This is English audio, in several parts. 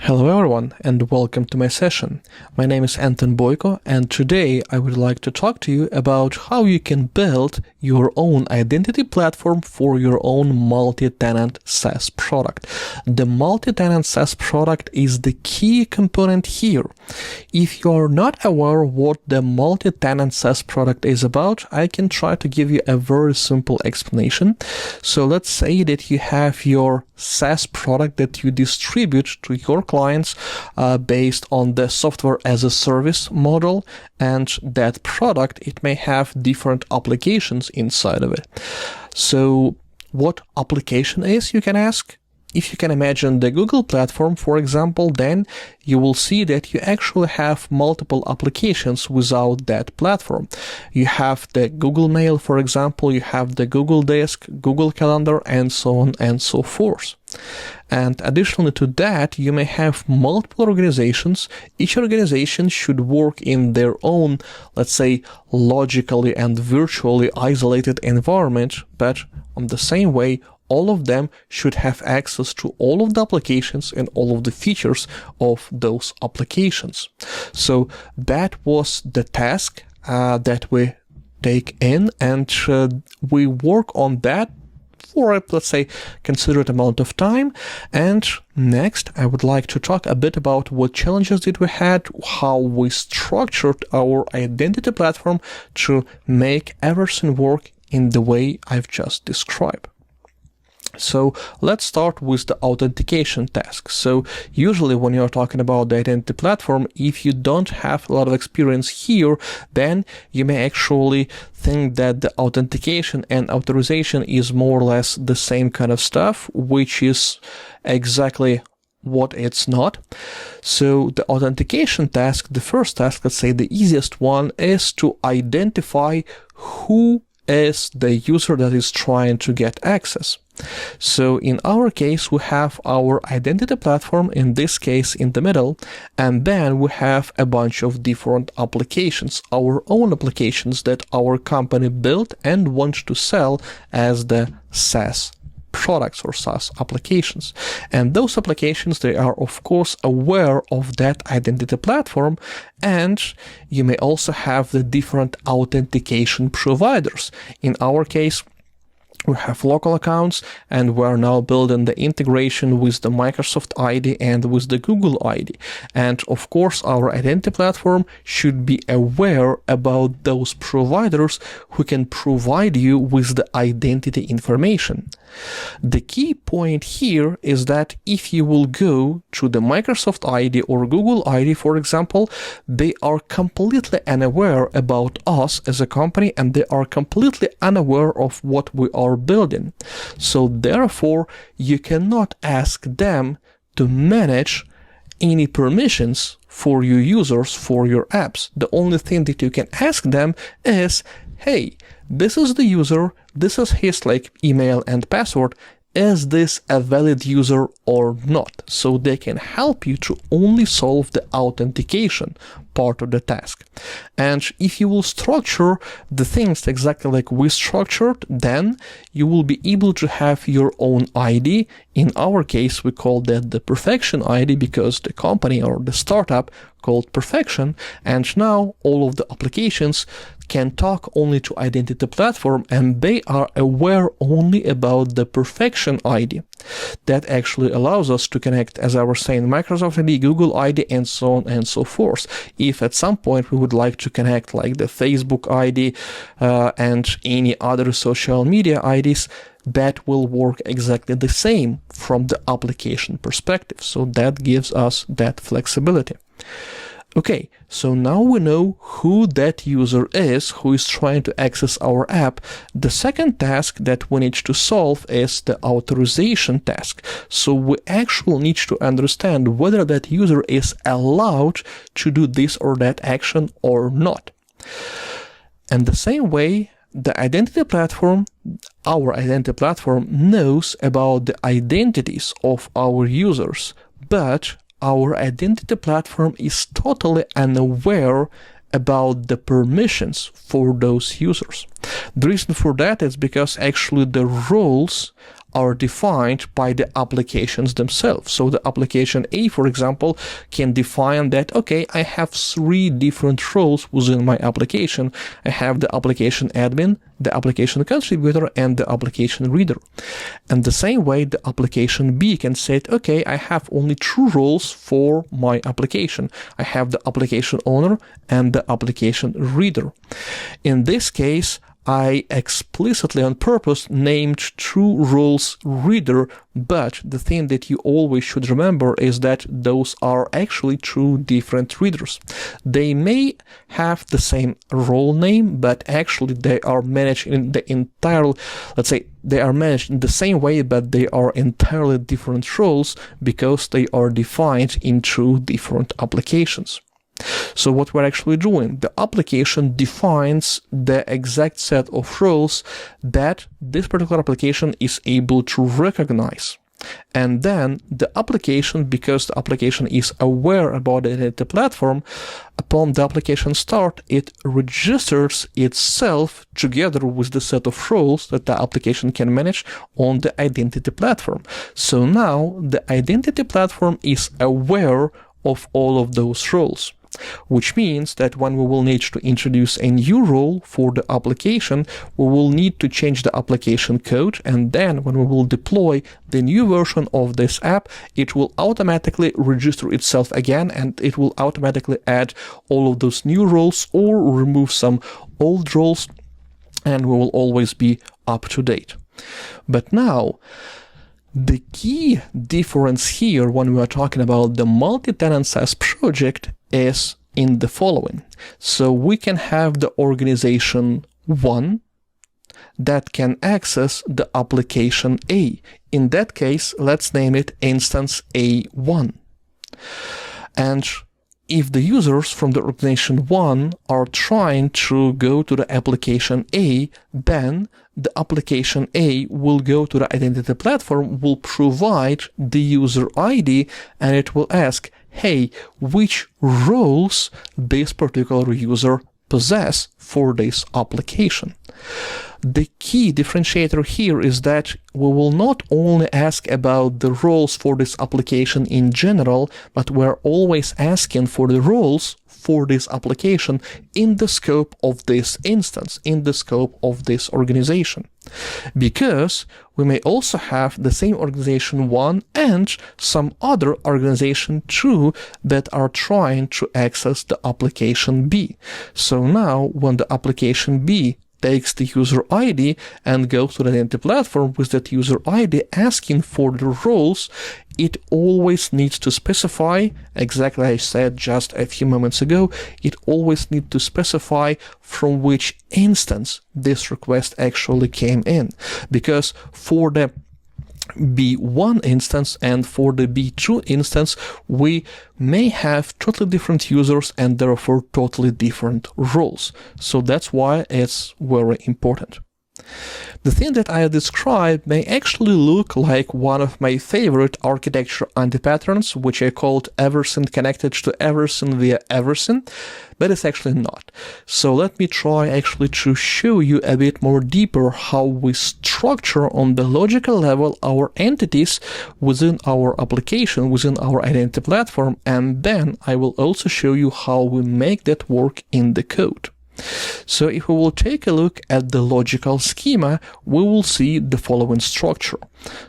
Hello everyone and welcome to my session. My name is Anton Boyko and today I would like to talk to you about how you can build your own identity platform for your own multi-tenant SaaS product. The multi-tenant SaaS product is the key component here. If you're not aware what the multi-tenant SaaS product is about, I can try to give you a very simple explanation. So let's say that you have your SaaS product that you distribute to your clients based on the software as a service model, and that product, it may have different applications inside of it. So what application is, you can ask? If you can imagine the Google platform, for example, then you will see that you actually have multiple applications without that platform. You have the Google Mail, for example, you have the Google Disk, Google Calendar, and so on and so forth. And additionally to that, you may have multiple organizations. Each organization should work in their own, let's say, logically and virtually isolated environment, but on the same way, all of them should have access to all of the applications and all of the features of those applications. So that was the task that we take in, and we work on that for, let's say, considerate amount of time. And next, I would like to talk a bit about what challenges did we had, how we structured our identity platform to make everything work in the way I've just described. So let's start with the authentication task. So usually when you're talking about the identity platform, if you don't have a lot of experience here, then you may actually think that the authentication and authorization is more or less the same kind of stuff, which is exactly what it's not. So the authentication task, the first task, let's say the easiest one, is to identify who is the user that is trying to get access. So in our case, we have our identity platform, in this case in the middle, and then we have a bunch of different applications, our own applications that our company built and wants to sell as the SaaS products or SaaS applications. And those applications, they are of course aware of that identity platform, and you may also have the different authentication providers. In our case, we have local accounts, and we're now building the integration with the Microsoft ID and with the Google ID. And of course, our identity platform should be aware about those providers who can provide you with the identity information. The key point here is that if you will go to the Microsoft ID or Google ID, for example, they are completely unaware about us as a company, and they are completely unaware of what we are building. So therefore, you cannot ask them to manage any permissions for your users, for your apps. The only thing that you can ask them is, hey, this is the user, this is his email and password. Is this a valid user or not? So they can help you to only solve the authentication part of the task. And if you will structure the things exactly like we structured, then you will be able to have your own ID. In our case, we call that the Perfection ID because the company or the startup called Perfection. And now all of the applications can talk only to identity platform, and they are aware only about the Perfection ID. That actually allows us to connect, as I was saying, Microsoft ID, Google ID, and so on and so forth. If at some point we would like to connect like the Facebook ID and any other social media IDs, that will work exactly the same from the application perspective. So that gives us that flexibility. Okay, so now we know who that user is who is trying to access our app. The second task that we need to solve is the authorization task. So we actually need to understand whether that user is allowed to do this or that action or not. And the same way, the identity platform, our identity platform, knows about the identities of our users, but our identity platform is totally unaware about the permissions for those users. The reason for that is because actually the roles are defined by the applications themselves. So the application A, for example, can define that, okay, I have 3 different roles within my application. I have the application admin, the application contributor, and the application reader. And the same way, the application B can say, okay, I have only 2 roles for my application. I have the application owner and the application reader. In this case, I explicitly on purpose named 2 roles reader, but the thing that you always should remember is that those are actually 2 different readers. They may have the same role name, but actually they are managed in the entire, let's say, they are managed in the same way, but they are entirely different roles because they are defined in 2 different applications. So what we're actually doing, the application defines the exact set of roles that this particular application is able to recognize. And then the application, because the application is aware about the identity platform, upon the application start, it registers itself together with the set of roles that the application can manage on the identity platform. So now the identity platform is aware of all of those roles, which means that when we will need to introduce a new role for the application, we will need to change the application code, and then when we will deploy the new version of this app, it will automatically register itself again, and it will automatically add all of those new roles or remove some old roles, and we will always be up to date. But now, the key difference here when we are talking about the multi-tenant SaaS project is in the following. So we can have the organization 1 that can access the application A. In that case, let's name it instance A1. And if the users from the organization 1 are trying to go to the application A, then the application A will go to the identity platform, will provide the user ID, and it will ask, hey, which roles this particular user possess for this application. The key differentiator here is that we will not only ask about the roles for this application in general, but we're always asking for the roles for this application in the scope of this instance, in the scope of this organization. Because we may also have the same organization 1 and some other organization 2 that are trying to access the application B. So now when the application B takes the user ID and goes to the identity platform with that user ID asking for the roles, it always needs to specify, exactly as I said just a few moments ago, it always needs to specify from which instance this request actually came in. Because for the B1 instance and for the B2 instance, we may have totally different users and therefore totally different roles. So that's why it's very important. The thing that I described may actually look like one of my favorite architecture anti-patterns, which I called everything connected to everything via everything, but it's actually not. So let me try actually to show you a bit more deeper how we structure on the logical level our entities within our application, within our identity platform, and then I will also show you how we make that work in the code. So if we will take a look at the logical schema, we will see the following structure.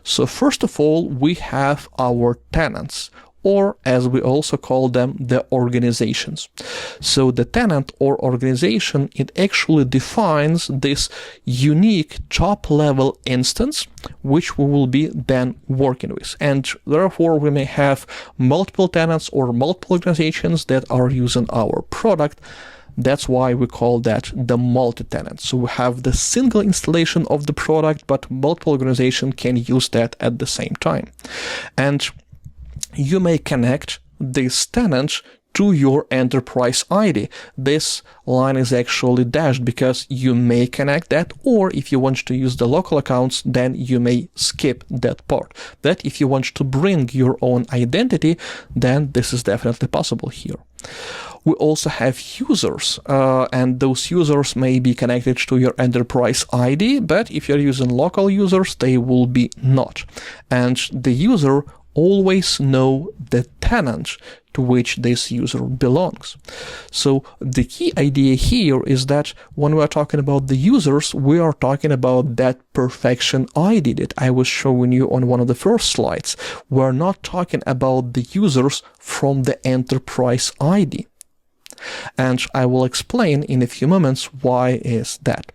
So first of all, we have our tenants, or as we also call them, the organizations. So the tenant or organization, it actually defines this unique top-level instance, which we will be then working with. And therefore, we may have multiple tenants or multiple organizations that are using our product. That's why we call that the multi-tenant. So we have the single installation of the product, but multiple organizations can use that at the same time. And you may connect this tenant to your enterprise ID. This line is actually dashed because you may connect that, or if you want to use the local accounts, then you may skip that part. But if you want to bring your own identity, then this is definitely possible here. we also have users, and those users may be connected to your enterprise ID, but if you're using local users, they will be not. And the user always know the tenant to which this user belongs. So the key idea here is that when we are talking about the users, we are talking about that perfection ID that I was showing you on one of the first slides. We're not talking about the users from the enterprise ID. And I will explain in a few moments why is that.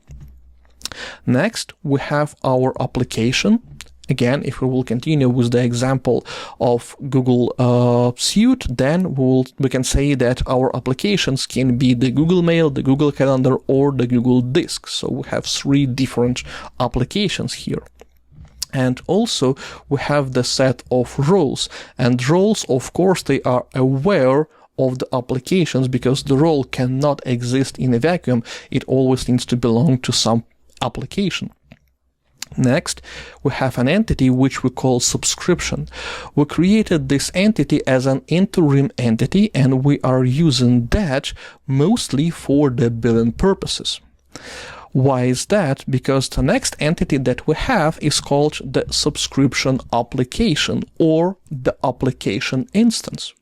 Next, we have our application. Again, if we will continue with the example of Google Suite, then we can say that our applications can be the Google Mail, the Google Calendar, or the Google Disk. So we have 3 different applications here. And also we have the set of roles. And roles, of course, they are aware of the applications because the role cannot exist in a vacuum. It always needs to belong to some application. Next, we have an entity which we call subscription. We created this entity as an interim entity, and we are using that mostly for the billing purposes. Why is that? Because the next entity that we have is called the subscription application or the application instance.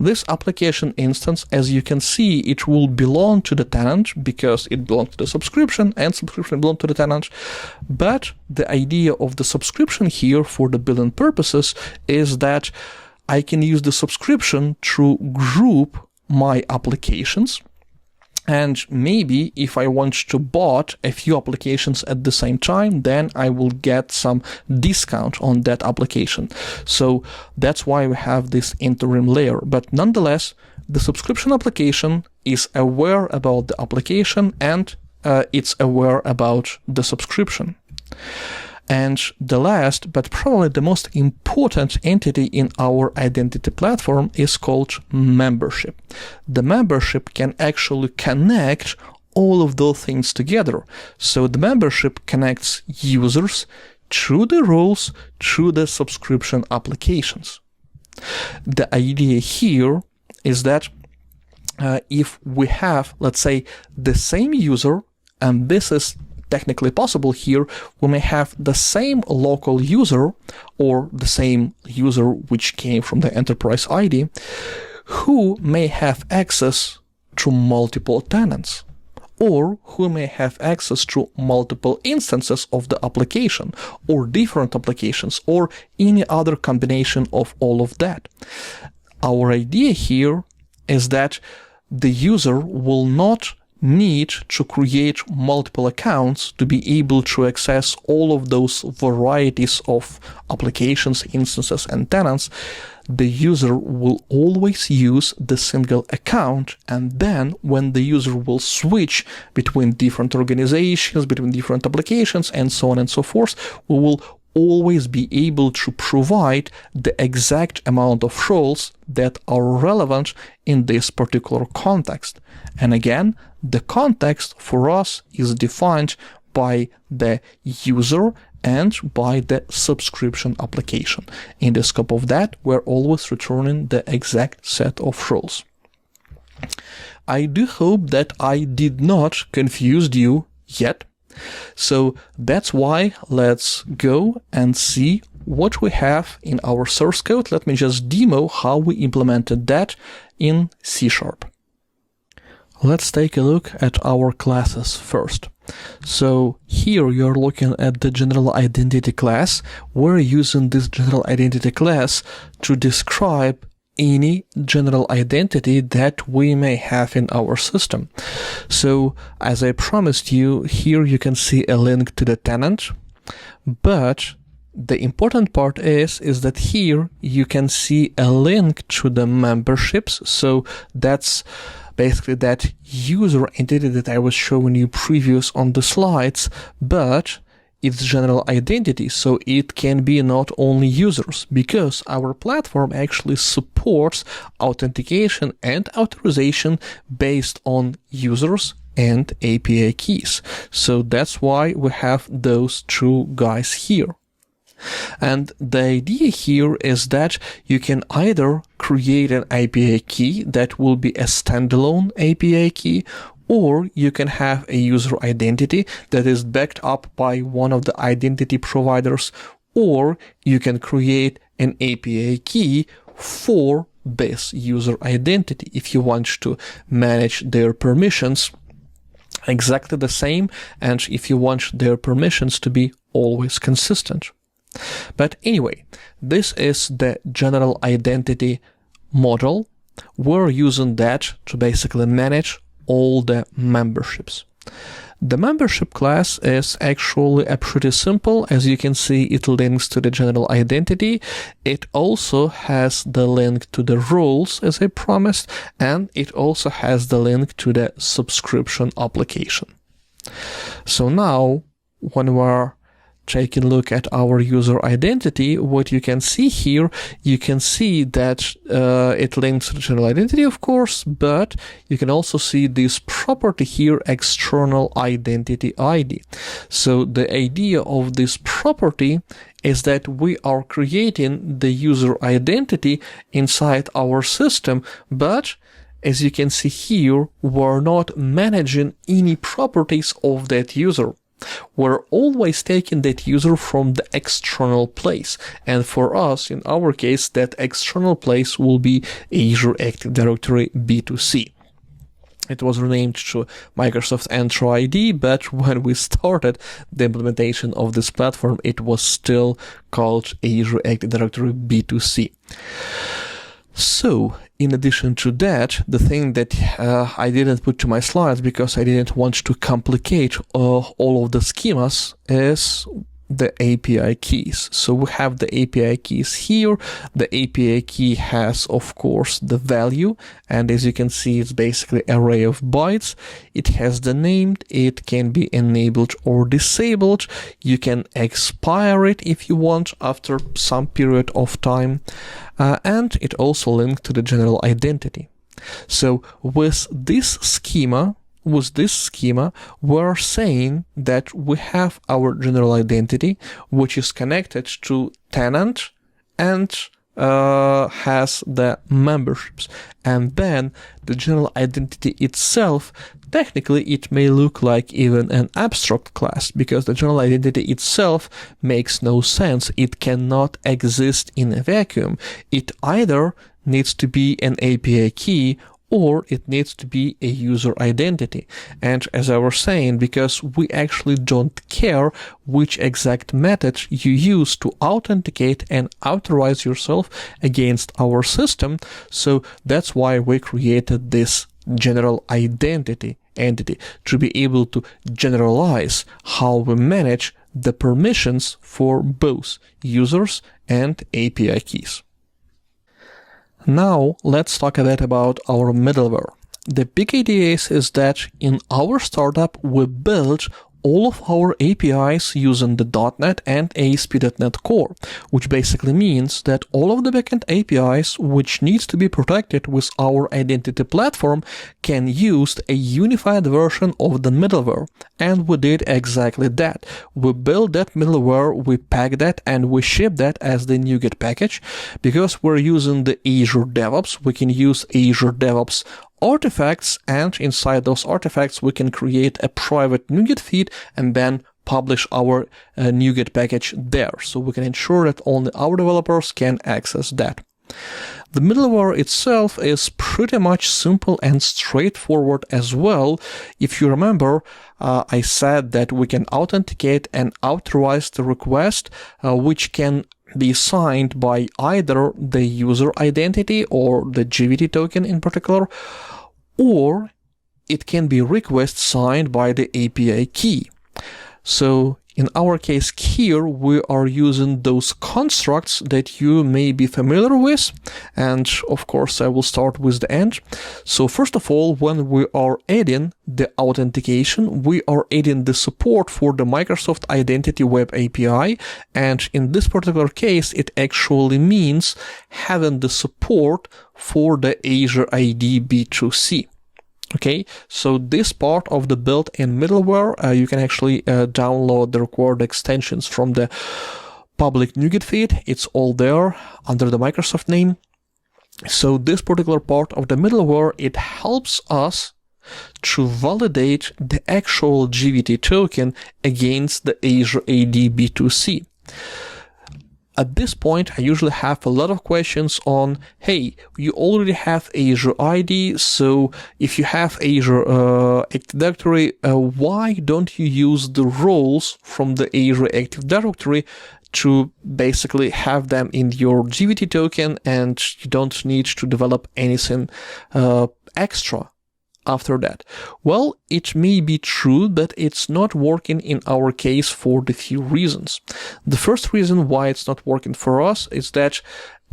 This application instance, as you can see, it will belong to the tenant because it belongs to the subscription and subscription belongs to the tenant. But the idea of the subscription here for the billing purposes is that I can use the subscription to group my applications. And maybe if I want to bought a few applications at the same time, then I will get some discount on that application. So that's why we have this interim layer. But nonetheless, the subscription application is aware about the application and it's aware about the subscription. And the last, but probably the most important entity in our identity platform is called membership. The membership can actually connect all of those things together. So the membership connects users through the roles, through the subscription applications. The idea here is that if we have, let's say, the same user, and this is technically possible here, we may have the same local user or the same user which came from the enterprise ID who may have access to multiple tenants or who may have access to multiple instances of the application or different applications or any other combination of all of that. Our idea here is that the user will not need to create multiple accounts to be able to access all of those varieties of applications, instances, and tenants. The user will always use the single account, and then when the user will switch between different organizations, between different applications, and so on and so forth, we will always be able to provide the exact amount of roles that are relevant in this particular context. And again, the context for us is defined by the user and by the subscription application. In the scope of that, we're always returning the exact set of roles. I do hope that I did not confuse you yet. So that's why let's go and see what we have in our source code. Let me just demo how we implemented that in C#. Let's take a look at our classes first. So here you're looking at the general identity class. We're using this general identity class to describe any general identity that we may have in our system. So as I promised you, here you can see a link to the tenant, but the important part is that here you can see a link to the memberships. So that's basically that user entity that I was showing you previous on the slides, but it's general identity, so it can be not only users, because our platform actually supports authentication and authorization based on users and API keys. So that's why we have those two guys here. And the idea here is that you can either create an API key that will be a standalone API key, or you can have a user identity that is backed up by one of the identity providers, or you can create an API key for this user identity if you want to manage their permissions exactly the same, and if you want their permissions to be always consistent. But anyway, this is the general identity model. We're using that to basically manage all the memberships. The membership class is actually pretty simple. As you can see, it links to the general identity. It also has the link to the rules, as I promised, and it also has the link to the subscription application. So now, when we're taking a look at our user identity, what you can see here, you can see that it links to the general identity, of course, but you can also see this property here, external identity ID. So the idea of this property is that we are creating the user identity inside our system, but as you can see here, we're not managing any properties of that user. We're always taking that user from the external place, and for us, in our case, that external place will be Azure Active Directory B2C. It was renamed to Microsoft Entra ID, but when we started the implementation of this platform, it was still called Azure Active Directory B2C. So, in addition to that, the thing that I didn't put to my slides because I didn't want to complicate all of the schemas is the API keys. So we have the API keys here. The API key has, of course, the value, and as you can see, it's basically an array of bytes. It has the name. It can be enabled or disabled. You can expire it if you want after some period of time, and it also linked to the general identity. So with this schema, we're saying that we have our general identity, which is connected to tenant and has the memberships. And then the general identity itself, technically it may look like even an abstract class, because the general identity itself makes no sense. It cannot exist in a vacuum. It either needs to be an API key or it needs to be a user identity. And as I was saying, because we actually don't care which exact method you use to authenticate and authorize yourself against our system, so that's why we created this general identity entity, to be able to generalize how we manage the permissions for both users and API keys. Now, let's talk a bit about our middleware. The big idea is that in our startup, we built all of our APIs using the .NET and ASP.NET Core, which basically means that all of the backend APIs which needs to be protected with our identity platform can use a unified version of the middleware. And we did exactly that. We built that middleware, we packed that, and we shipped that as the NuGet package. Because we're using the Azure DevOps, we can use Azure DevOps artifacts, and inside those artifacts we can create a private NuGet feed and then publish our NuGet package there, so we can ensure that only our developers can access that. The middleware itself is pretty much simple and straightforward as well. If you remember, I said that we can authenticate and authorize the request, which can be signed by either the user identity or the GVT token in particular, or it can be request signed by the API key. So in our case here, we are using those constructs that you may be familiar with, and of course I will start with the end. So first of all, when we are adding the authentication, we are adding the support for the Microsoft Identity Web API, and in this particular case it actually means having the support for the Azure ID B2C. Okay, so this part of the built-in middleware, you can actually download the required extensions from the public NuGet feed. It's all there under the Microsoft name. So this particular part of the middleware, it helps us to validate the actual GVT token against the Azure AD B2C. At this point, I usually have a lot of questions on, hey, you already have Azure ID, so if you have Azure Active Directory, why don't you use the roles from the Azure Active Directory to basically have them in your GVT token, and you don't need to develop anything extra after that? Well, it may be true, but it's not working in our case for the few reasons. The first reason why it's not working for us is that,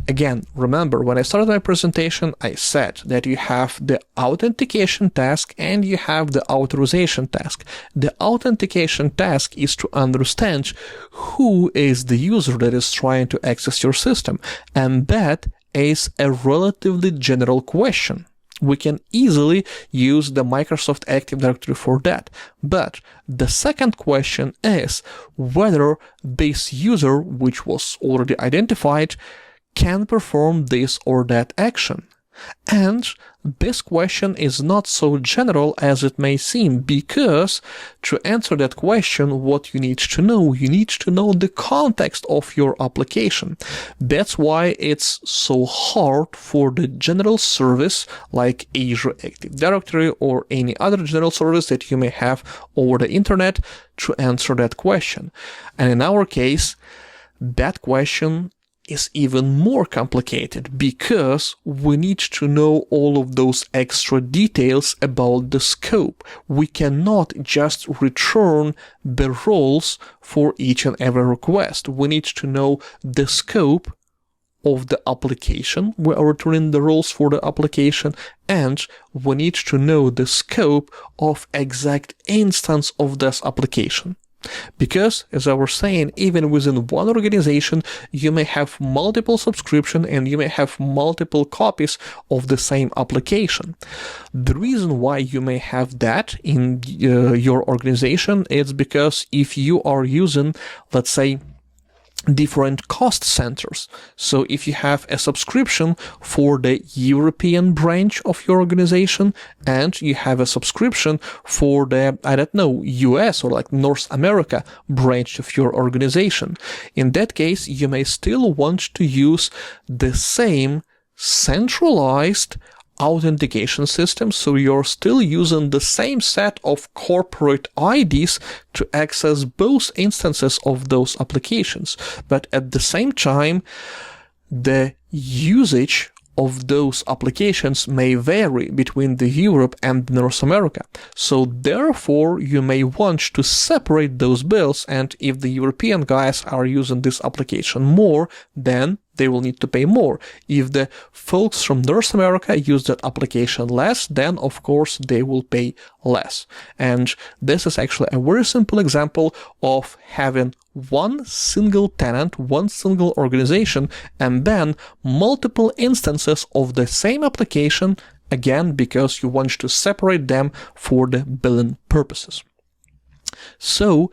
again, remember, when I started my presentation, I said that you have the authentication task and you have the authorization task. The authentication task is to understand who is the user that is trying to access your system, and that is a relatively general question. We can easily use the Microsoft Active Directory for that. But the second question is whether this user, which was already identified, can perform this or that action. And this question is not so general as it may seem, because to answer that question, what you need to know the context of your application. That's why it's so hard for the general service like Azure Active Directory or any other general service that you may have over the internet to answer that question. And in our case, that question is even more complicated, because we need to know all of those extra details about the scope. We cannot just return the roles for each and every request. We need to know the scope of the application. We are returning the roles for the application, and we need to know the scope of exact instance of this application. Because, as I was saying, even within one organization, you may have multiple subscriptions and you may have multiple copies of the same application. The reason why you may have that in your organization is because if you are using, let's say, different cost centers. So if you have a subscription for the European branch of your organization and you have a subscription for the, I don't know, US or like North America branch of your organization, in that case, you may still want to use the same centralized authentication system, so you're still using the same set of corporate IDs to access both instances of those applications. But at the same time, the usage of those applications may vary between the Europe and North America. So therefore, you may want to separate those bills, and if the European guys are using this application more, then they will need to pay more. If the folks from North America use that application less, then of course they will pay less. And this is actually a very simple example of having one single tenant, one single organization, and then multiple instances of the same application, again, because you want to separate them for the billing purposes. So,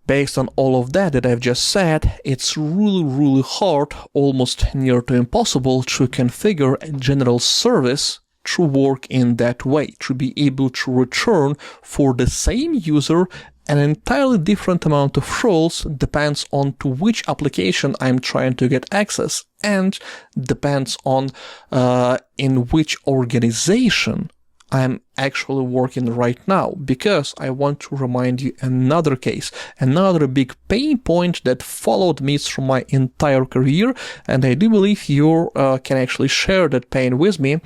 based on all of that I've just said, it's really hard, almost near to impossible, to configure a general service to work in that way, to be able to return for the same user an entirely different amount of roles. Depends on to which application I'm trying to get access, and depends on in which organization I'm actually working right now, because I want to remind you another case, another big pain point that followed me through my entire career, and I do believe you can actually share that pain with me.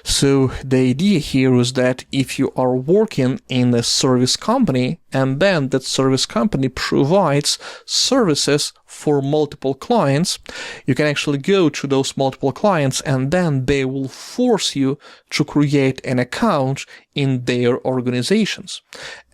So the idea here is that if you are working in a service company and then that service company provides services for multiple clients, you can actually go to those multiple clients and then they will force you to create an account in their organizations.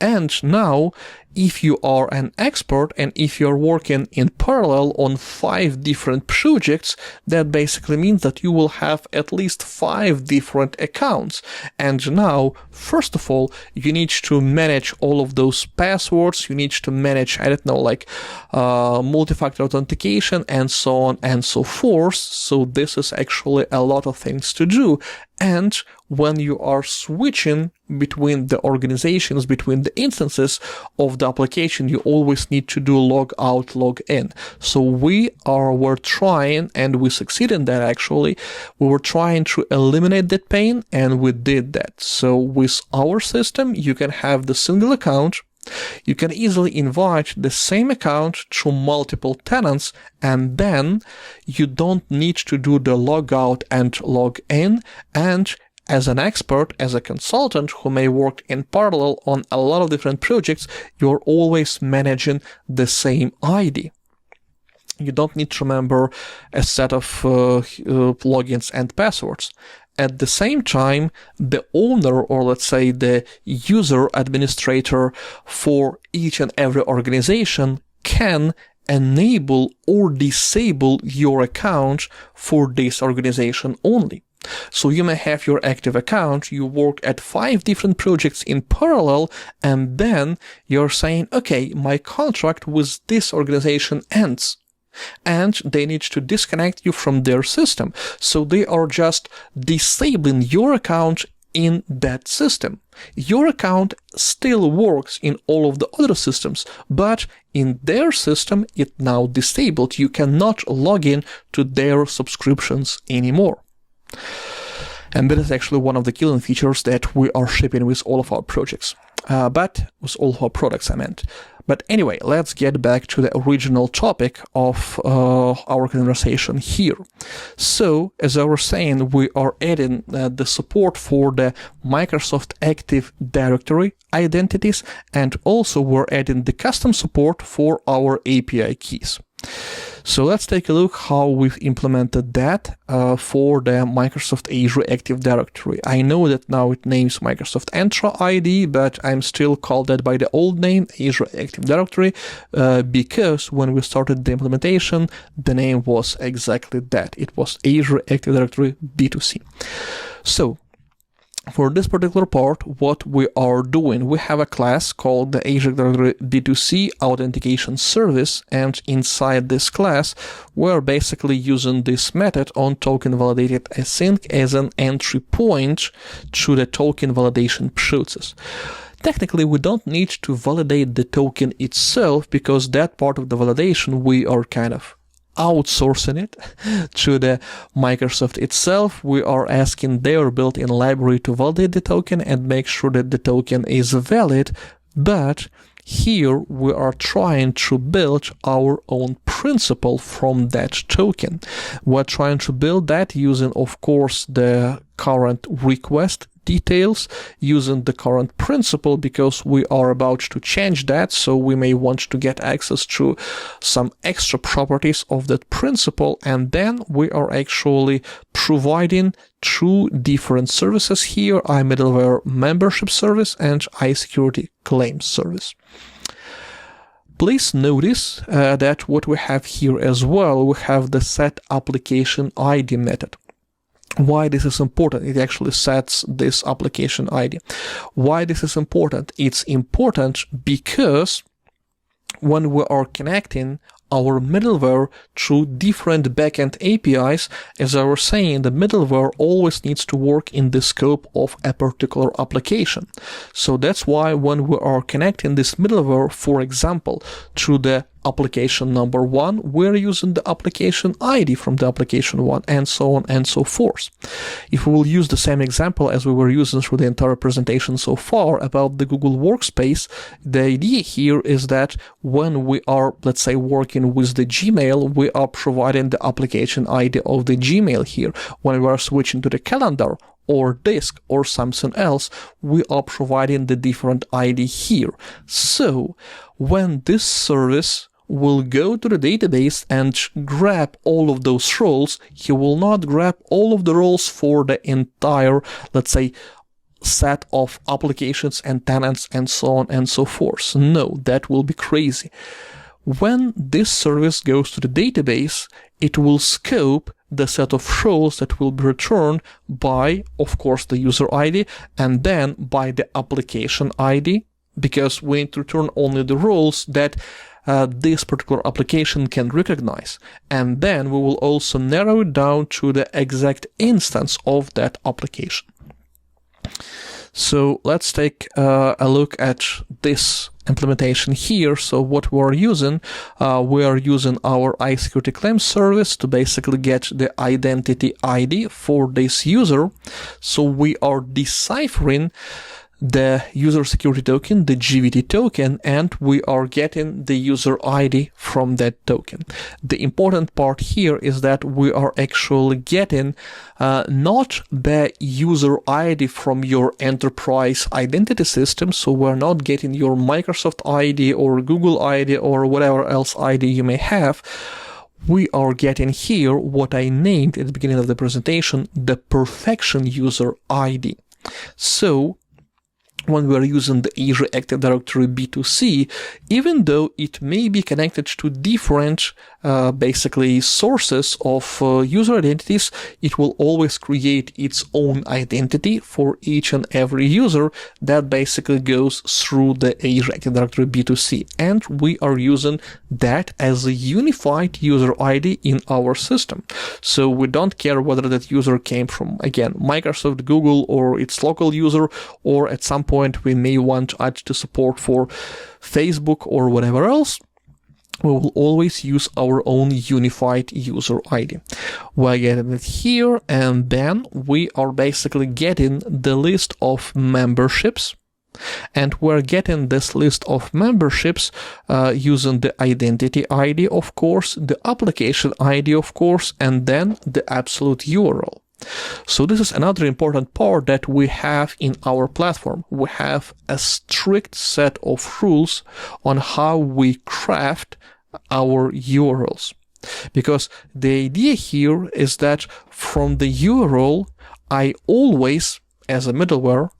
And now, if you are an expert and if you're working in parallel on 5 different projects, that basically means that you will have at least 5 different accounts. And now, first of all, you need to manage all of those passwords. You need to manage, I don't know, like multi-factor authentication and so on and so forth. So this is actually a lot of things to do. And when you are switching between the organizations, between the instances of the application, you always need to do log out, log in. So were trying, and we succeeded in that actually, we were trying to eliminate that pain, and we did that. So with our system, you can have the single account. You can easily invite the same account to multiple tenants, and then you don't need to do the log out and log in. And as an expert, as a consultant who may work in parallel on a lot of different projects, you're always managing the same ID. You don't need to remember a set of logins and passwords. At the same time, the owner, or let's say the user administrator for each and every organization, can enable or disable your account for this organization only. So you may have your active account, you work at 5 different projects in parallel, and then you're saying, okay, my contract with this organization ends. And they need to disconnect you from their system. So they are just disabling your account in that system. Your account still works in all of the other systems, but in their system, it's now disabled. You cannot log in to their subscriptions anymore. And that is actually one of the killing features that we are shipping with all of our projects. But with all of our products, I meant. But anyway, let's get back to the original topic of our conversation here. So, as I was saying, we are adding the support for the Microsoft Active Directory identities, and also we're adding the custom support for our API keys. So let's take a look how we've implemented that for the Microsoft Azure Active Directory. I know that now it names Microsoft Entra ID, but I'm still called that by the old name, Azure Active Directory, because when we started the implementation, the name was exactly that. It was Azure Active Directory B2C. So, for this particular part, what we are doing, we have a class called the Azure Directory B2C Authentication Service, and inside this class, we're basically using this method on token validated async as an entry point to the token validation process. Technically, we don't need to validate the token itself, because that part of the validation we are kind of outsourcing it to the Microsoft itself. We are asking their built-in library to validate the token and make sure that the token is valid, but here we are trying to build our own principal from that token. We're trying to build that using, of course, the current request details, using the current principal, because we are about to change that, so we may want to get access to some extra properties of that principal, and then we are actually providing 2 different services here, iMiddleware membership service and iSecurity claims service. Please notice that what we have here as well, we have the set application ID method. Why this is important? It actually sets this application ID. Why this is important? It's important because when we are connecting our middleware through different backend APIs, as I was saying, the middleware always needs to work in the scope of a particular application. So that's why when we are connecting this middleware, for example, through the application number 1, we're using the application ID from the application 1, and so on and so forth. If we will use the same example as we were using through the entire presentation so far about the Google Workspace, the idea here is that when we are, let's say, working with the Gmail, we are providing the application ID of the Gmail here. When we are switching to the calendar or disk or something else, we are providing the different ID here. So when this service will go to the database and grab all of those roles, he will not grab all of the roles for the entire, let's say, set of applications and tenants and so on and so forth. No, that will be crazy. When this service goes to the database, it will scope the set of roles that will be returned by, of course, the user ID and then by the application ID, because we need to return only the roles that this particular application can recognize. And then we will also narrow it down to the exact instance of that application. So let's take a look at this implementation here. So what we are using our iSecurity claim service to basically get the identity ID for this user. So we are deciphering the user security token, the GVT token, and we are getting the user ID from that token. The important part here is that we are actually getting not the user ID from your enterprise identity system, so we're not getting your Microsoft ID or Google ID or whatever else ID you may have. We are getting here what I named at the beginning of the presentation, the perfection user ID. So when we are using the Azure Active Directory B2C, even though it may be connected to different basically sources of user identities, it will always create its own identity for each and every user that basically goes through the Azure Active Directory B2C. And we are using that as a unified user ID in our system. So we don't care whether that user came from, again, Microsoft, Google, or its local user, or at some point we may want to add to support for Facebook or whatever else. We will always use our own unified user ID. We're getting it here, and then we are basically getting the list of memberships. And we're getting this list of memberships using the identity ID, of course, the application ID, of course, and then the absolute URL. So this is another important part that we have in our platform. We have a strict set of rules on how we craft our URLs. Because the idea here is that from the URL, I always, as a middleware,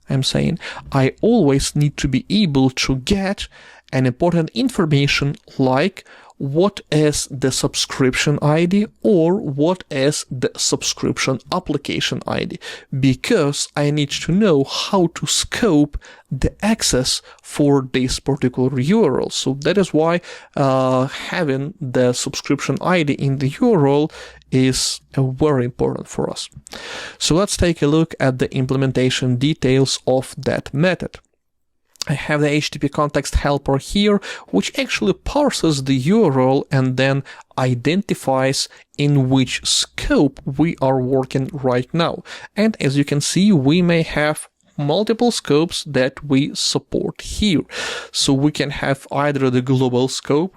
I always need to be able to get an important information like what is the subscription ID or what is the subscription application ID, because I need to know how to scope the access for this particular URL. So that is why having the subscription ID in the URL is very important for us. So let's take a look at the implementation details of that method. I have the HTTP context helper here, which actually parses the URL and then identifies in which scope we are working right now. And as you can see, we may have multiple scopes that we support here. So we can have either the global scope.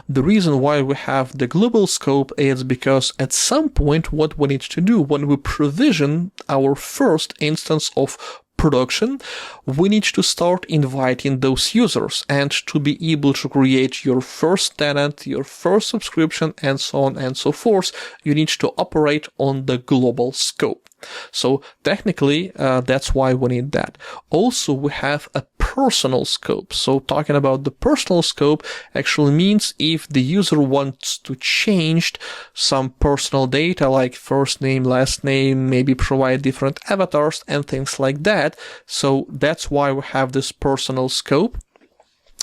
The reason why we have the global scope is because at some point what we need to do when we provision our first instance of production, we need to start inviting those users, and to be able to create your first tenant, your first subscription, and so on and so forth, you need to operate on the global scope. So technically, that's why we need that. Also, we have a personal scope. So talking about the personal scope actually means if the user wants to change some personal data like first name, last name, maybe provide different avatars and things like that. So that's why we have this personal scope.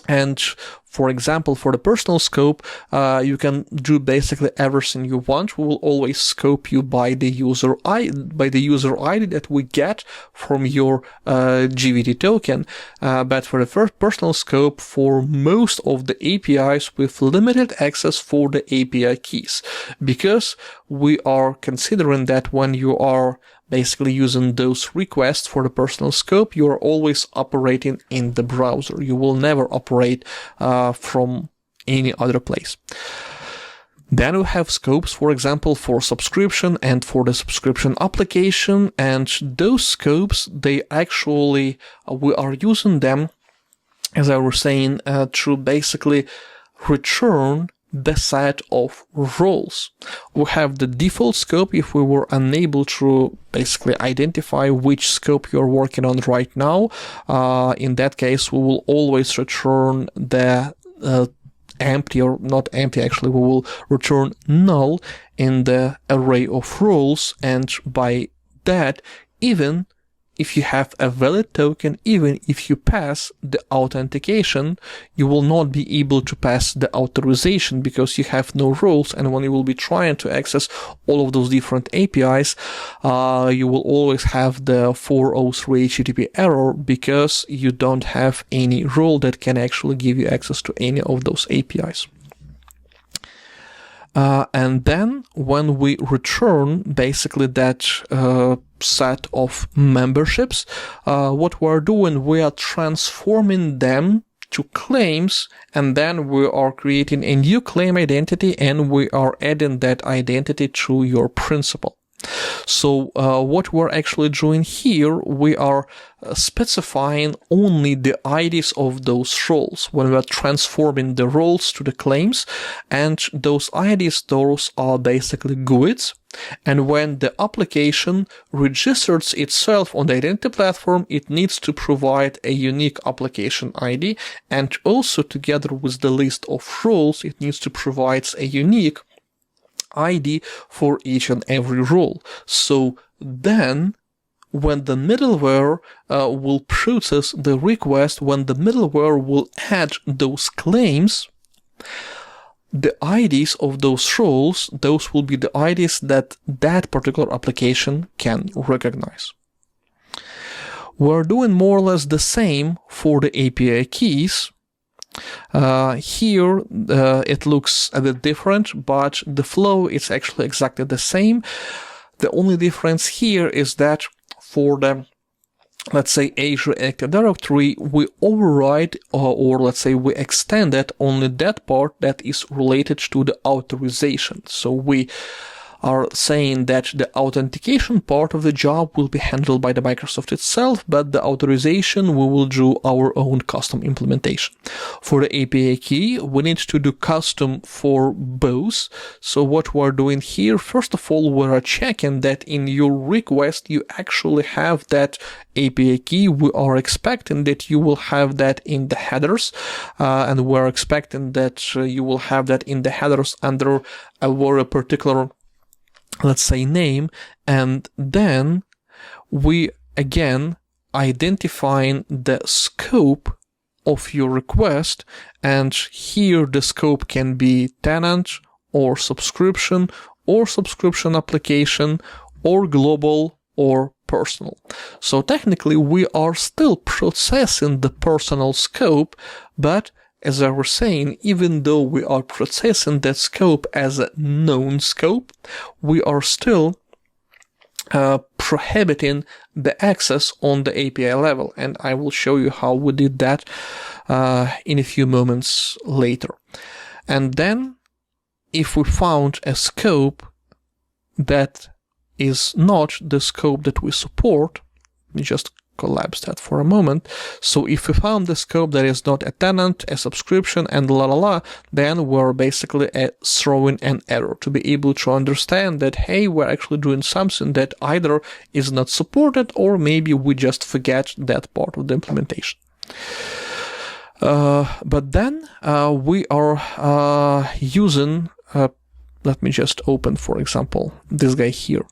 And for example, for the personal scope, you can do basically everything you want. We will always scope you by the user ID that we get from your GVT token. But for the first personal scope, for most of the APIs, with limited access for the API keys, because we are considering that when you are basically using those requests for the personal scope, you are always operating in the browser. You will never operate from any other place. Then we have scopes, for example, for subscription and for the subscription application. And those scopes, they actually, we are using them, as I was saying, to basically return the set of roles. We have the default scope if we were unable to basically identify which scope you're working on right now. In that case, we will always return the empty, or not empty actually, we will return null in the array of roles, and by that, even if you have a valid token, even if you pass the authentication, you will not be able to pass the authorization because you have no roles, and when you will be trying to access all of those different APIs, you will always have the 403 HTTP error because you don't have any role that can actually give you access to any of those APIs. And then when we return basically that set of memberships, what we're doing, we are transforming them to claims, and then we are creating a new claim identity, and we are adding that identity to your principal. So what we're actually doing here, we are specifying only the IDs of those roles when we're transforming the roles to the claims, and those IDs, those are basically GUIDs. And when the application registers itself on the identity platform, it needs to provide a unique application ID, and also together with the list of roles, it needs to provide a unique ID for each and every role. So then when the middleware will process the request, when the middleware will add those claims, the IDs of those roles, those will be the IDs that that particular application can recognize. We're doing more or less the same for the API keys. Here it looks a bit different, but the flow is actually exactly the same. The only difference here is that for the, let's say, Azure Active Directory, we override or let's say we extended only that part that is related to the authorization. So we are saying that the authentication part of the job will be handled by the Microsoft itself, but the authorization we will do our own custom implementation. For the API key, we need to do custom for both. So what we're doing here, first of all, we're checking that in your request you actually have that API key. We are expecting that you will have that in the headers, and we're expecting that you will have that in the headers under a very particular, let's say, name, and then we again identifying the scope of your request, and here the scope can be tenant or subscription application or global or personal. So technically we are still processing the personal scope, but as I was saying, even though we are processing that scope as a known scope, we are still prohibiting the access on the API level. And I will show you how we did that in a few moments later. And then if we found a scope that is not the scope that we support, let me just collapse that for a moment. So if we found the scope that is not a tenant, a subscription, and then we're basically throwing an error to be able to understand that, hey, we're actually doing something that either is not supported or maybe we just forget that part of the implementation. But then we are using, let me just open, for example, this guy here.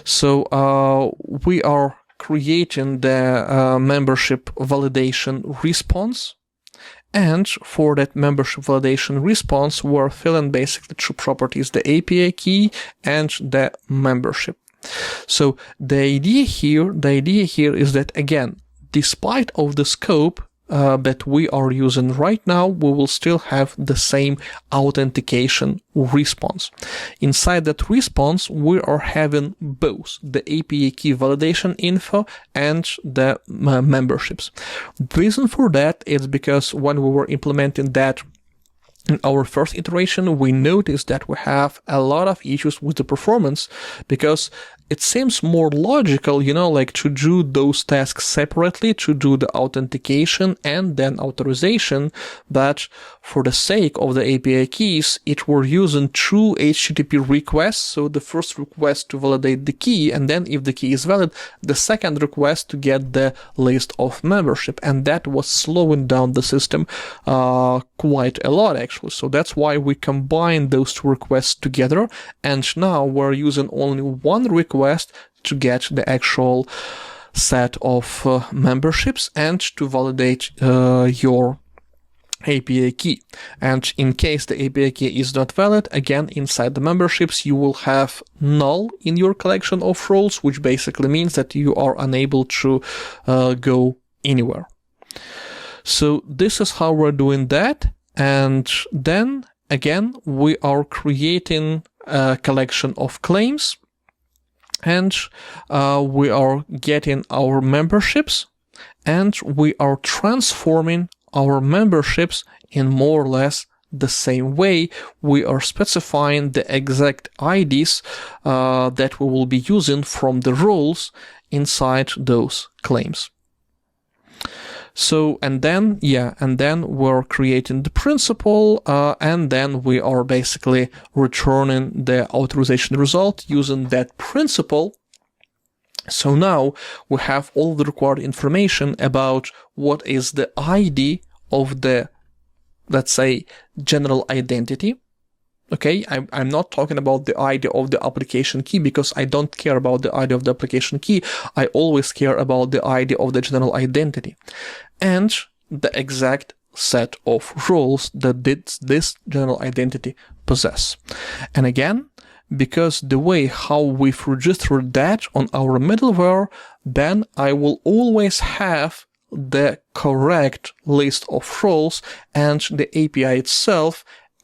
So we are creating the membership validation response, and for that membership validation response we're filling basically two properties, the API key and the membership. So the idea here is that, again, despite of the scope that we are using right now, we will still have the same authentication response. Inside that response, we are having both the API key validation info and the memberships. The reason for that is because when we were implementing that in our first iteration, we noticed that we have a lot of issues with the performance, because it seems more logical, like to do those tasks separately, to do the authentication and then authorization. But for the sake of the API keys, it were using two HTTP requests. So the first request to validate the key, and then if the key is valid, the second request to get the list of membership. And that was slowing down the system quite a lot, actually. So that's why we combined those two requests together. And now we're using only one request to get the actual set of memberships and to validate your API key. And in case the API key is not valid, again, inside the memberships, you will have null in your collection of roles, which basically means that you are unable to go anywhere. So this is how we're doing that. And then again, we are creating a collection of claims, and we are getting our memberships, and we are transforming our memberships in more or less the same way. We are specifying the exact IDs that we will be using from the roles inside those claims. So, and then we're creating the principal, and then we are basically returning the authorization result using that principal. So now we have all the required information about what is the ID of the, let's say, general identity. Okay, I'm not talking about the ID of the application key, because I don't care about the ID of the application key. I always care about the ID of the general identity and the exact set of roles that this general identity possess. And again, because the way how we've registered that on our middleware, then I will always have the correct list of roles, and the API itself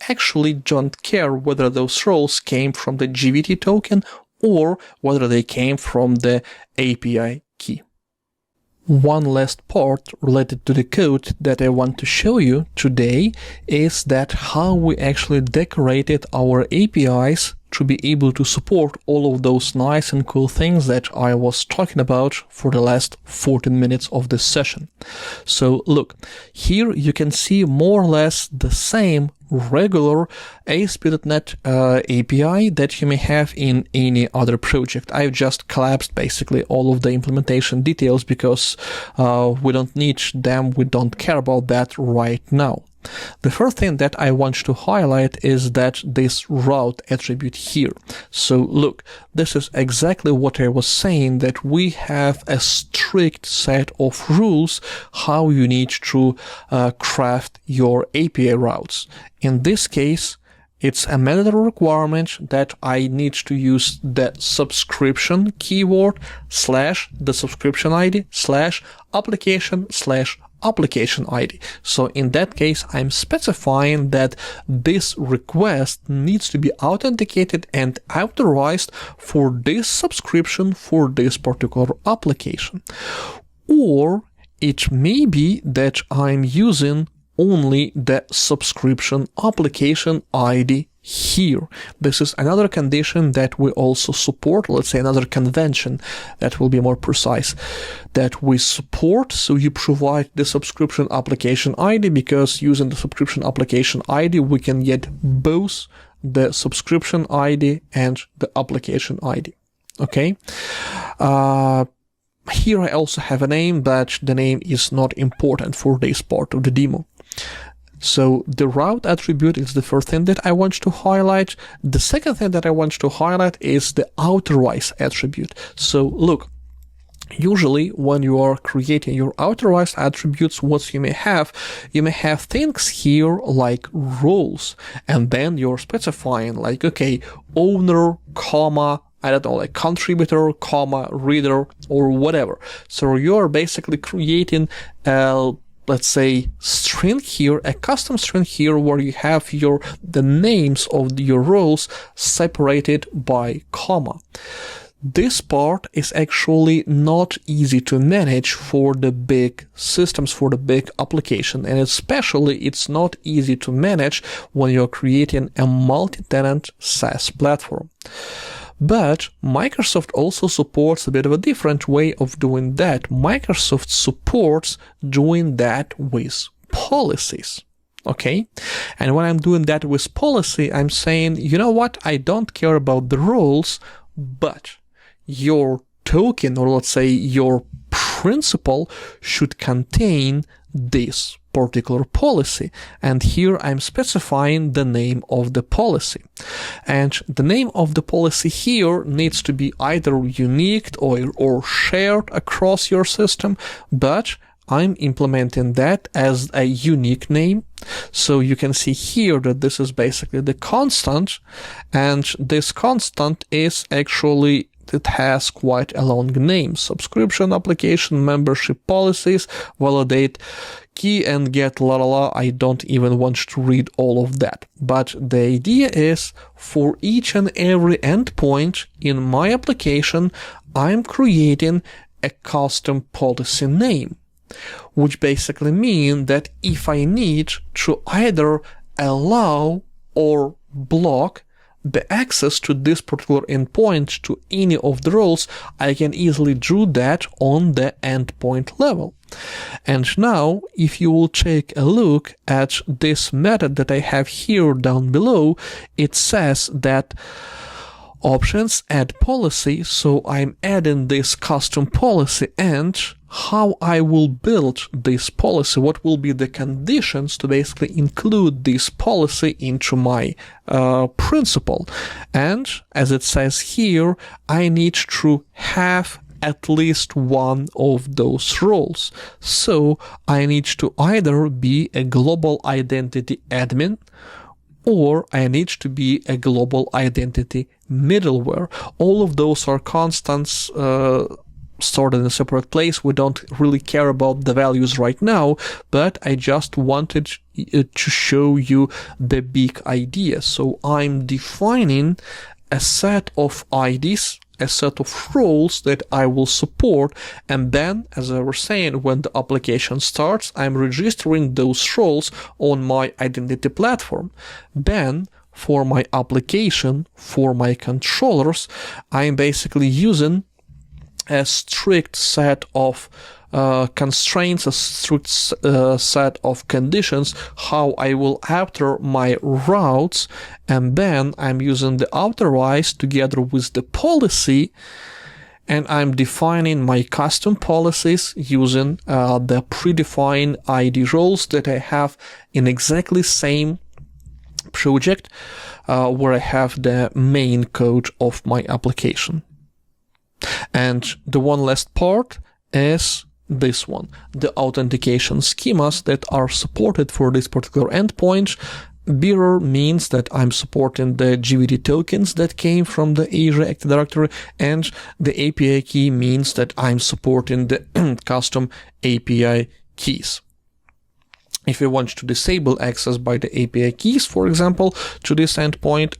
actually don't care whether those roles came from the GVT token or whether they came from the API key. One last part related to the code that I want to show you today is that how we actually decorated our APIs to be able to support all of those nice and cool things that I was talking about for the last 14 minutes of this session. So look, here you can see more or less the same regular ASP.NET API that you may have in any other project. I've just collapsed basically all of the implementation details because we don't need them, we don't care about that right now. The first thing that I want to highlight is that this route attribute here. So look, this is exactly what I was saying, that we have a strict set of rules how you need to craft your API routes. In this case, it's a mandatory requirement that I need to use the subscription keyword / the subscription ID / application ID. So in that case, I'm specifying that this request needs to be authenticated and authorized for this subscription for this particular application. Or it may be that I'm using only the subscription application ID here. This is another condition that we also support, let's say another convention that will be more precise, that we support. So you provide the subscription application ID, because using the subscription application ID, we can get both the subscription ID and the application ID. Okay. Here I also have a name, but the name is not important for this part of the demo. So the route attribute is the first thing that I want to highlight. The second thing that I want to highlight is the authorize attribute. So look, usually when you are creating your authorized attributes, what you may have things here like roles, and then you're specifying like, okay, owner, comma, I don't know, like contributor, comma, reader, or whatever. So you're basically creating let's say string here, a custom string here, where you have the names of your roles separated by comma. This part is actually not easy to manage for the big systems, for the big application, and especially it's not easy to manage when you're creating a multi-tenant SaaS platform. But Microsoft also supports a bit of a different way of doing that. Microsoft supports doing that with policies. Okay, and when I'm doing that with policy, I'm saying, you know what, I don't care about the roles, but your token, or let's say your principal, should contain this particular policy. And here I'm specifying the name of the policy. And the name of the policy here needs to be either unique or shared across your system, but I'm implementing that as a unique name. So you can see here that this is basically the constant, and this constant is actually, it has quite a long name: subscription, application, membership policies, validate key, and get la la la. I don't even want to read all of that. But the idea is, for each and every endpoint in my application, I'm creating a custom policy name, which basically means that if I need to either allow or block the access to this particular endpoint to any of the roles, I can easily do that on the endpoint level. And now, if you will take a look at this method that I have here down below, it says that options, add policy. So I'm adding this custom policy, and how I will build this policy, what will be the conditions to basically include this policy into my principal. And as it says here, I need to have at least one of those roles. So I need to either be a global identity admin, or I need to be a global identity middleware. All of those are constants stored in a separate place. We don't really care about the values right now, but I just wanted to show you the big idea. So I'm defining a set of IDs, a set of roles that I will support, and then, as I was saying, when the application starts, I'm registering those roles on my identity platform. Then, for my application, for my controllers, I'm basically using a strict set of constraints, a strict set of conditions, how I will alter my routes, and then I'm using the authorize together with the policy, and I'm defining my custom policies using the predefined ID roles that I have in exactly same project where I have the main code of my application. And the one last part is this one, the authentication schemas that are supported for this particular endpoint. Bearer means that I'm supporting the GVT tokens that came from the Azure Active Directory, and the API key means that I'm supporting the custom API keys. If you want to disable access by the API keys, for example, to this endpoint,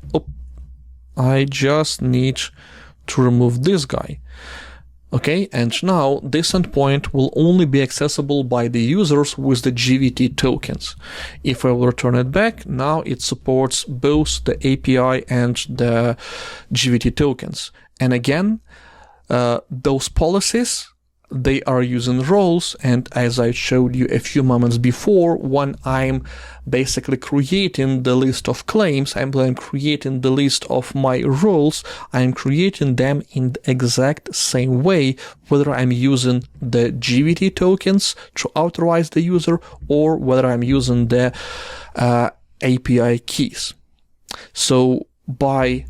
I just need to remove this guy. Okay, and now this endpoint will only be accessible by the users with the GVT tokens. If I will return it back, now it supports both the API and the GVT tokens. And again, those policies, they are using roles, and as I showed you a few moments before, when I'm basically creating the list of claims, I'm creating the list of my roles, I'm creating them in the exact same way, whether I'm using the GVT tokens to authorize the user or whether I'm using the API keys. So by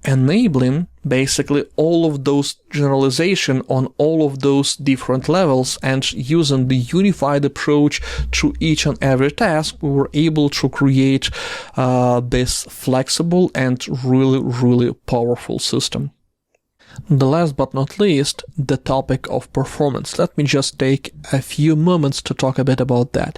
enabling basically all of those generalization on all of those different levels and using the unified approach to each and every task, we were able to create this flexible and really powerful system. The last but not least, the topic of performance. Let me just take a few moments to talk a bit about that.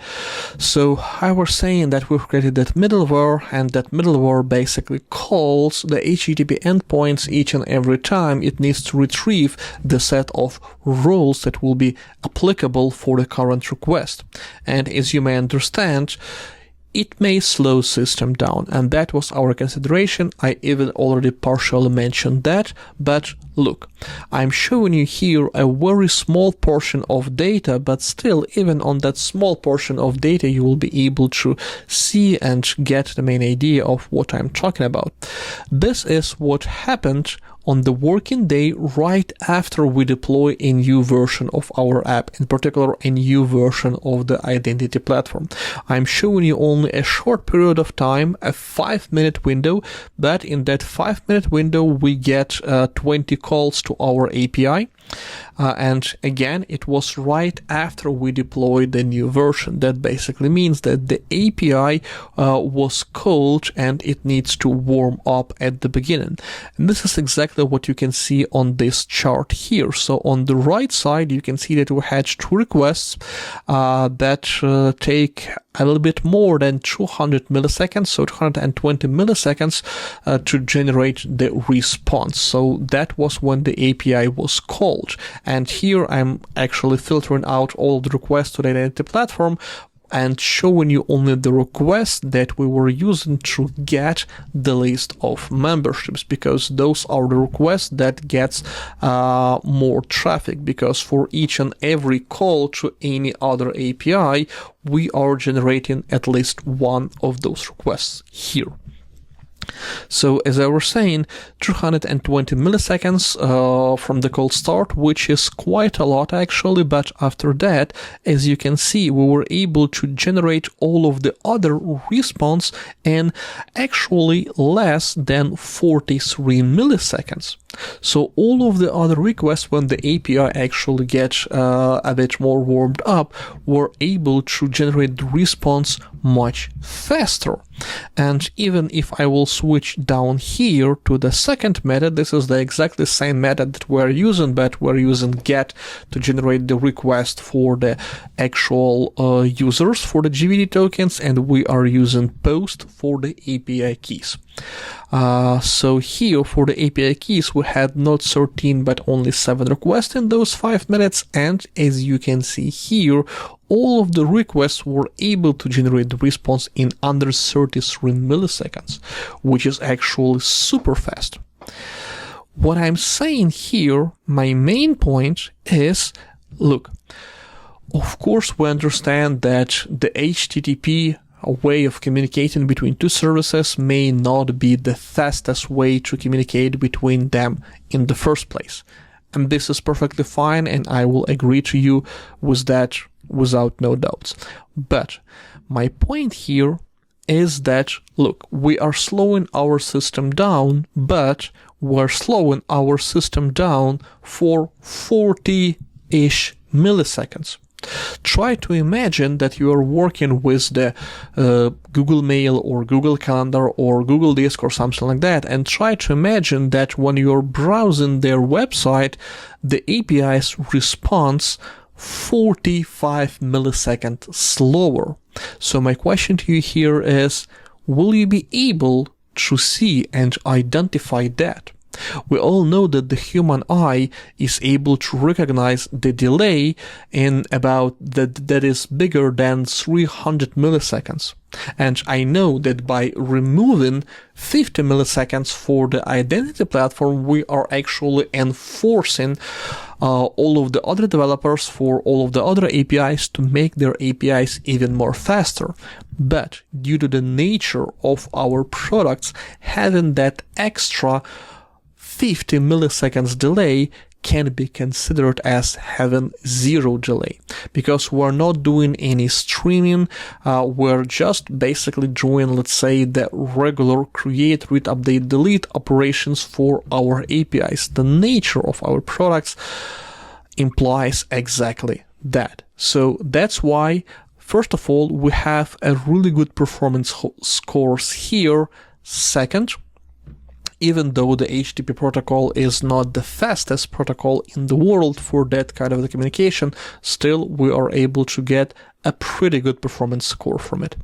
So I was saying that we've created that middleware, and that middleware basically calls the HTTP endpoints each and every time it needs to retrieve the set of roles that will be applicable for the current request. And as you may understand, it may slow system down, and that was our consideration. I even already partially mentioned that, but look, I'm showing you here a very small portion of data, but still, even on that small portion of data, you will be able to see and get the main idea of what I'm talking about. This is what happened on the working day right after we deploy a new version of our app, in particular a new version of the identity platform. I'm showing you only a short period of time, a 5-minute window, but in that 5-minute window we get 20 calls to our API. And again, it was right after we deployed the new version. That basically means that the API was called and it needs to warm up at the beginning. And this is exactly what you can see on this chart here. So on the right side, you can see that we had 2 requests that take a little bit more than 200 milliseconds, so 220 milliseconds to generate the response. So that was when the API was called. And here I'm actually filtering out all the requests to the identity platform and showing you only the requests that we were using to get the list of memberships, because those are the requests that gets more traffic, because for each and every call to any other API, we are generating at least one of those requests here. So as I was saying, 220 milliseconds from the cold start, which is quite a lot actually, but after that, as you can see, we were able to generate all of the other response in actually less than 43 milliseconds. So all of the other requests, when the API actually gets a bit more warmed up, were able to generate the response much faster. And even if I will switch down here to the second method, this is the exactly same method that we're using, but we're using get to generate the request for the actual users for the GVD tokens, and we are using post for the API keys. So here for the API keys, we had not 13 but only 7 requests in those 5 minutes, and as you can see here, all of the requests were able to generate the response in under 33 milliseconds, which is actually super fast. What I'm saying here, my main point is, look, of course we understand that the HTTP way of communicating between 2 services may not be the fastest way to communicate between them in the first place. And this is perfectly fine, and I will agree to you with that without no doubts. But my point here is that, look, we are slowing our system down, but we're slowing our system down for 40-ish milliseconds. Try to imagine that you are working with the Google Mail or Google Calendar or Google Disk or something like that, and try to imagine that when you're browsing their website, the API's response 45 milliseconds slower. So my question to you here is, will you be able to see and identify that? We all know that the human eye is able to recognize the delay in about that is bigger than 300 milliseconds. And I know that by removing 50 milliseconds for the identity platform, we are actually enforcing all of the other developers for all of the other APIs to make their APIs even more faster. But due to the nature of our products, having that extra 50 milliseconds delay can be considered as having 0 delay, because we're not doing any streaming, we're just basically doing, let's say, the regular create, read, update, delete operations for our APIs. The nature of our products implies exactly that. So that's why, first of all, we have a really good performance scores here. Second, even though the HTTP protocol is not the fastest protocol in the world for that kind of the communication, still we are able to get a pretty good performance score from it.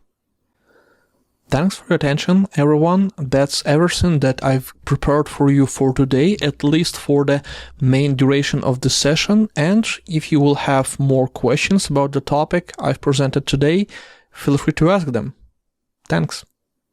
Thanks for your attention, everyone. That's everything that I've prepared for you for today, at least for the main duration of the session. And if you will have more questions about the topic I've presented today, feel free to ask them. Thanks.